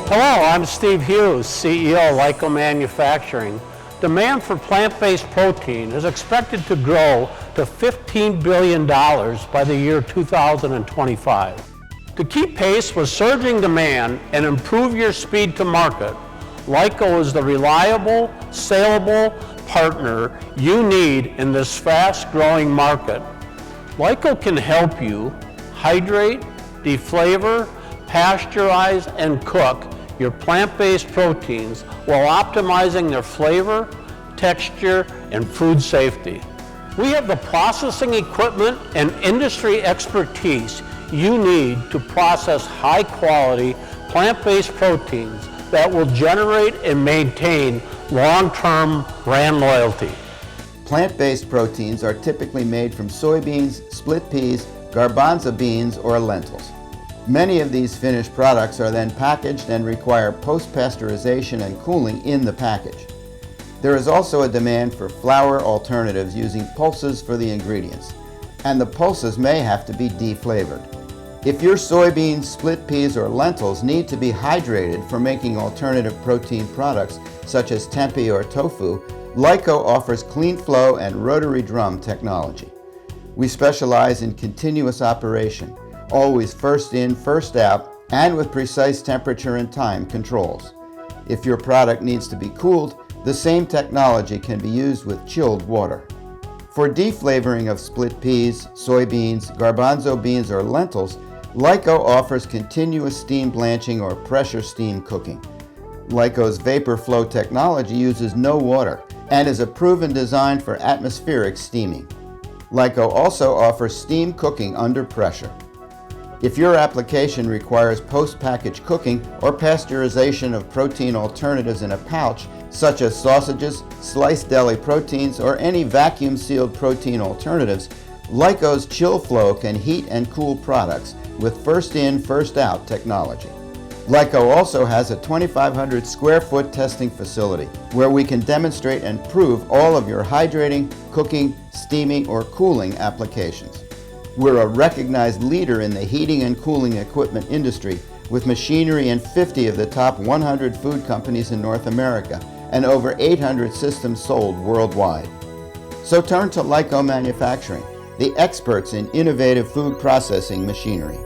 Hello, I'm Steve Hughes, CEO of Lyco Manufacturing. Demand for plant-based protein is expected to grow to $15 billion by the year 2025. To keep pace with surging demand and improve your speed to market, Lyco is the reliable, saleable partner you need in this fast-growing market. Lyco can help you hydrate, deflavor, pasteurize, and cook your plant-based proteins while optimizing their flavor, texture, and food safety. We have the processing equipment and industry expertise you need to process high-quality plant-based proteins that will generate and maintain long-term brand loyalty. Plant-based proteins are typically made from soybeans, split peas, garbanzo beans, or lentils. Many of these finished products are then packaged and require post-pasteurization and cooling in the package. There is also a demand for flour alternatives using pulses for the ingredients, and the pulses may have to be deflavored. If your soybeans, split peas, or lentils need to be hydrated for making alternative protein products such as tempeh or tofu, Lyco offers Clean-Flow and rotary drum technology. We specialize in continuous operation, always first in, first out, and with precise temperature and time controls. If your product needs to be cooled, the same technology can be used with chilled water. For deflavoring of split peas, soybeans, garbanzo beans, or lentils, Lyco offers continuous steam blanching or pressure steam cooking. Lyco's vapor flow technology uses no water and is a proven design for atmospheric steaming. Lyco also offers steam cooking under pressure. If your application requires post-package cooking or pasteurization of protein alternatives in a pouch, such as sausages, sliced deli proteins, or any vacuum-sealed protein alternatives, Lyco's Chill Flow can heat and cool products with first-in, first-out technology. Lyco also has a 2,500 square foot testing facility where we can demonstrate and prove all of your hydrating, cooking, steaming, or cooling applications. We're a recognized leader in the heating and cooling equipment industry with machinery in 50 of the top 100 food companies in North America and over 800 systems sold worldwide. So turn to Lyco Manufacturing, the experts in innovative food processing machinery.